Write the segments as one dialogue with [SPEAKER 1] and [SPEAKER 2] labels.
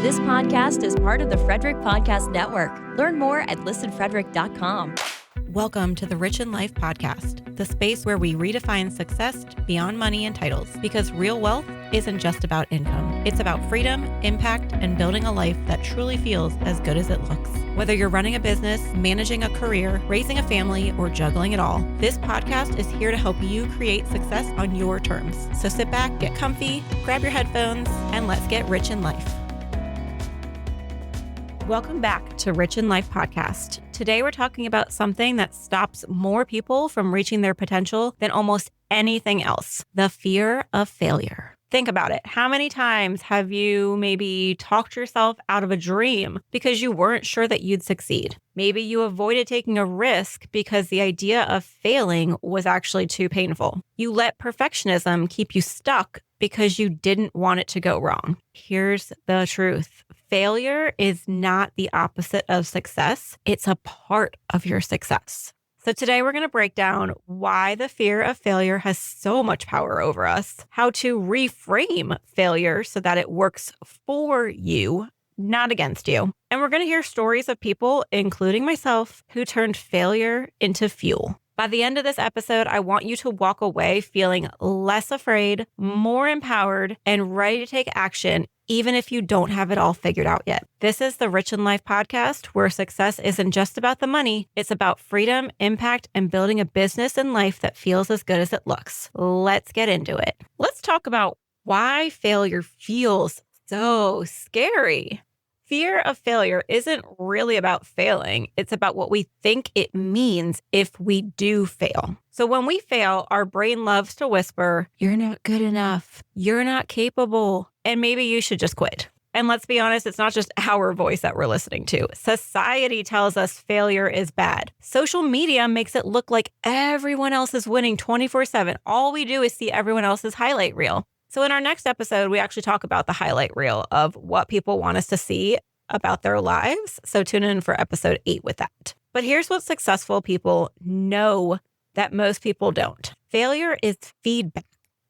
[SPEAKER 1] This podcast is part of the Frederick Podcast Network. Learn more at listenfrederick.com.
[SPEAKER 2] Welcome to the Rich in Life podcast, the space where we redefine success beyond money and titles, because real wealth isn't just about income. It's about freedom, impact, and building a life that truly feels as good as it looks. Whether you're running a business, managing a career, raising a family, or juggling it all, this podcast is here to help you create success on your terms. So sit back, get comfy, grab your headphones, and let's get rich in life. Welcome back to Rich in Life podcast. Today, we're talking about something that stops more people from reaching their potential than almost anything else: the fear of failure. Think about it. How many times have you maybe talked yourself out of a dream because you weren't sure that you'd succeed? Maybe you avoided taking a risk because the idea of failing was actually too painful. You let perfectionism keep you stuck because you didn't want it to go wrong. Here's the truth. Failure is not the opposite of success. It's a part of your success. So today we're going to break down why the fear of failure has so much power over us, how to reframe failure so that it works for you, not against you. And we're going to hear stories of people, including myself, who turned failure into fuel. By the end of this episode, I want you to walk away feeling less afraid, more empowered, and ready to take action, even if you don't have it all figured out yet. This is the Rich in Life podcast, where success isn't just about the money. It's about freedom, impact, and building a business and life that feels as good as it looks. Let's get into it. Let's talk about why failure feels so scary. Fear of failure isn't really about failing. It's about what we think it means if we do fail. So when we fail, our brain loves to whisper, "You're not good enough. You're not capable. And maybe you should just quit." And let's be honest, it's not just our voice that we're listening to. Society tells us failure is bad. Social media makes it look like everyone else is winning 24/7. All we do is see everyone else's highlight reel. So in our next episode, we actually talk about the highlight reel of what people want us to see about their lives. So tune in for episode 8 with that. But here's what successful people know that most people don't. Failure is feedback.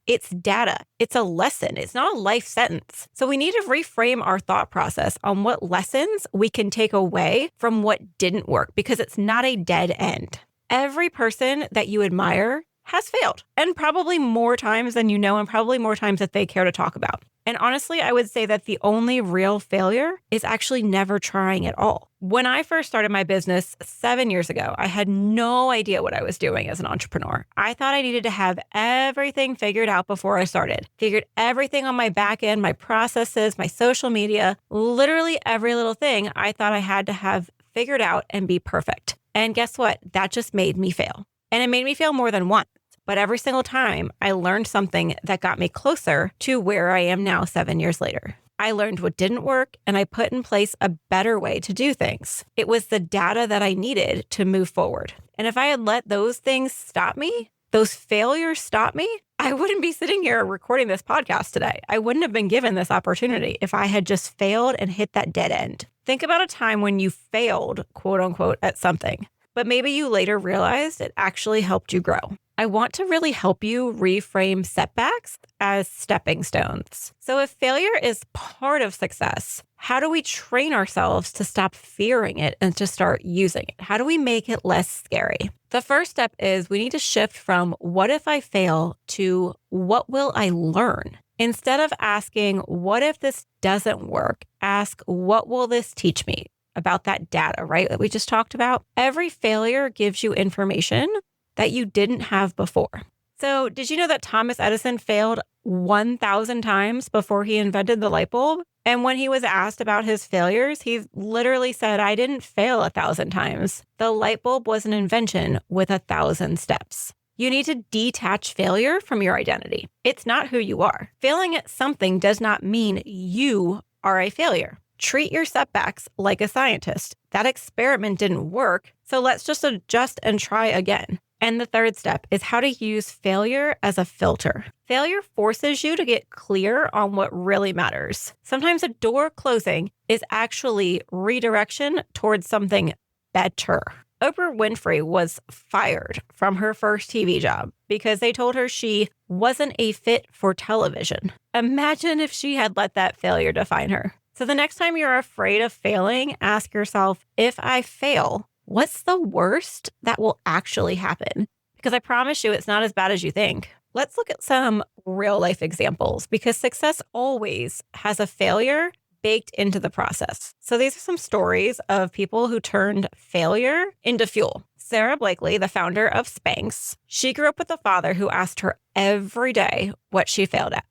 [SPEAKER 2] It's data. It's a lesson. It's not a life sentence. So we need to reframe our thought process on what lessons we can take away from what didn't work, because it's not a dead end. Every person that you admire has failed, and probably more times than you know, and probably more times that they care to talk about. And honestly, I would say that the only real failure is actually never trying at all. When I first started my business 7 years ago, I had no idea what I was doing as an entrepreneur. I thought I needed to have everything figured out before I started. Figured everything on my back end, my processes, my social media, literally every little thing I thought I had to have figured out and be perfect. And guess what? That just made me fail. And it made me fail more than once. But every single time, I learned something that got me closer to where I am now 7 years later. I learned what didn't work, and I put in place a better way to do things. It was the data that I needed to move forward. And if I had let those things stop me, those failures stop me, I wouldn't be sitting here recording this podcast today. I wouldn't have been given this opportunity if I had just failed and hit that dead end. Think about a time when you failed, quote unquote, at something, but maybe you later realized it actually helped you grow. I want to really help you reframe setbacks as stepping stones. So if failure is part of success, how do we train ourselves to stop fearing it and to start using it? How do we make it less scary? The first step is we need to shift from what if I fail to what will I learn? Instead of asking, what if this doesn't work? Ask, what will this teach me about that data, right? That we just talked about. Every failure gives you information that you didn't have before. So did you know that Thomas Edison failed 1,000 times before he invented the light bulb? And when he was asked about his failures, he literally said, "I didn't fail 1,000 times. The light bulb was an invention with 1,000 steps." You need to detach failure from your identity. It's not who you are. Failing at something does not mean you are a failure. Treat your setbacks like a scientist. That experiment didn't work, so let's just adjust and try again. And the third step is how to use failure as a filter. Failure forces you to get clear on what really matters. Sometimes a door closing is actually redirection towards something better. Oprah Winfrey was fired from her first TV job because they told her she wasn't a fit for television. Imagine if she had let that failure define her. So the next time you're afraid of failing, ask yourself, if I fail, what's the worst that will actually happen? Because I promise you, it's not as bad as you think. Let's look at some real life examples because success always has a failure baked into the process. So these are some stories of people who turned failure into fuel. Sara Blakely, the founder of Spanx, she grew up with a father who asked her every day what she failed at.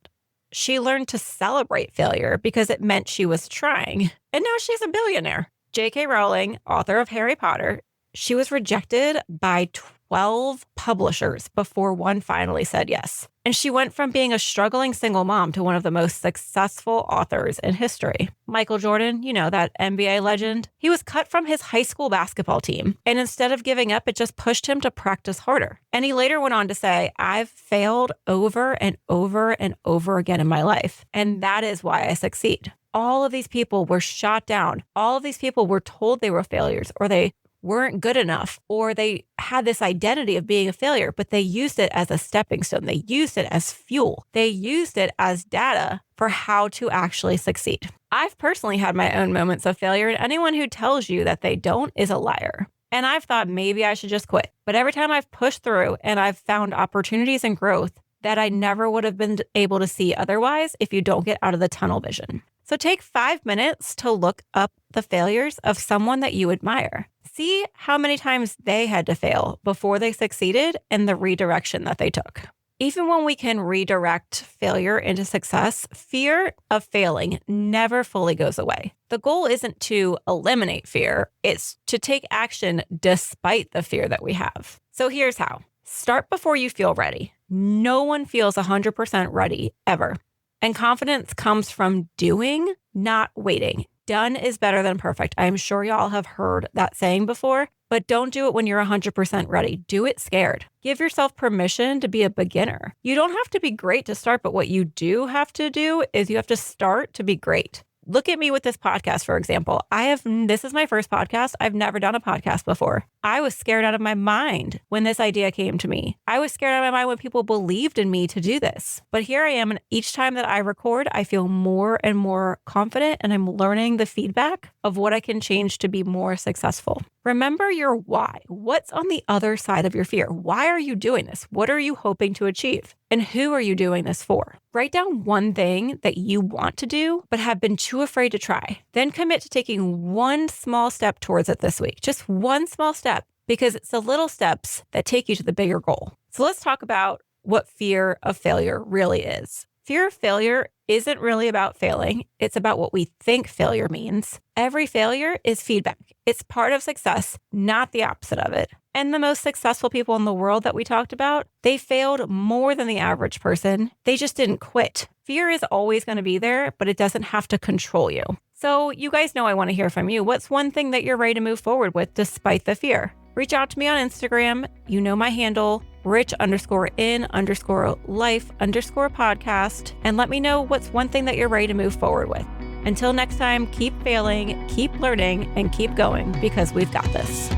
[SPEAKER 2] She learned to celebrate failure because it meant she was trying. And now she's a billionaire. J.K. Rowling, author of Harry Potter, she was rejected by 12 publishers before one finally said yes. And she went from being a struggling single mom to one of the most successful authors in history. Michael Jordan, you know, that NBA legend, he was cut from his high school basketball team. And instead of giving up, it just pushed him to practice harder. And he later went on to say, I've failed over and over and over again in my life. And that is why I succeed. All of these people were shot down. All of these people were told they were failures or they weren't good enough, or they had this identity of being a failure, but they used it as a stepping stone. They used it as fuel. They used it as data for how to actually succeed. I've personally had my own moments of failure, and anyone who tells you that they don't is a liar. And I've thought maybe I should just quit. But every time I've pushed through and I've found opportunities and growth that I never would have been able to see otherwise if you don't get out of the tunnel vision. So take 5 minutes to look up the failures of someone that you admire. See how many times they had to fail before they succeeded and the redirection that they took. Even when we can redirect failure into success, fear of failing never fully goes away. The goal isn't to eliminate fear, it's to take action despite the fear that we have. So here's how. Start before you feel ready. No one feels 100% ready ever. And confidence comes from doing, not waiting. Done is better than perfect. I'm sure y'all have heard that saying before, but don't do it when you're 100% ready. Do it scared. Give yourself permission to be a beginner. You don't have to be great to start, but what you do have to do is you have to start to be great. Look at me with this podcast, for example. This is my first podcast. I've never done a podcast before. I was scared out of my mind when this idea came to me. I was scared out of my mind when people believed in me to do this. But here I am, and each time that I record, I feel more and more confident, and I'm learning the feedback of what I can change to be more successful. Remember your why. What's on the other side of your fear? Why are you doing this? What are you hoping to achieve? And who are you doing this for? Write down one thing that you want to do, but have been too afraid to try. Then commit to taking one small step towards it this week. Just one small step, because it's the little steps that take you to the bigger goal. So let's talk about what fear of failure really is. Fear of failure isn't really about failing. It's about what we think failure means. Every failure is feedback. It's part of success, not the opposite of it. And the most successful people in the world that we talked about, they failed more than the average person. They just didn't quit. Fear is always going to be there, but it doesn't have to control you. So you guys know I want to hear from you. What's one thing that you're ready to move forward with despite the fear? Reach out to me on Instagram. You know my handle, rich_in_life_podcast, and let me know what's one thing that you're ready to move forward with. Until next time, keep failing, keep learning, and keep going because we've got this.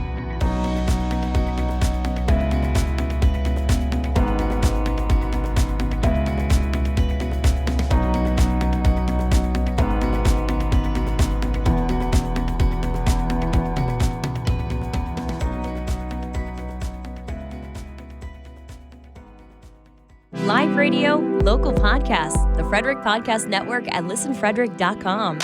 [SPEAKER 1] Live radio, local podcasts, the Frederick Podcast Network at listenfrederick.com.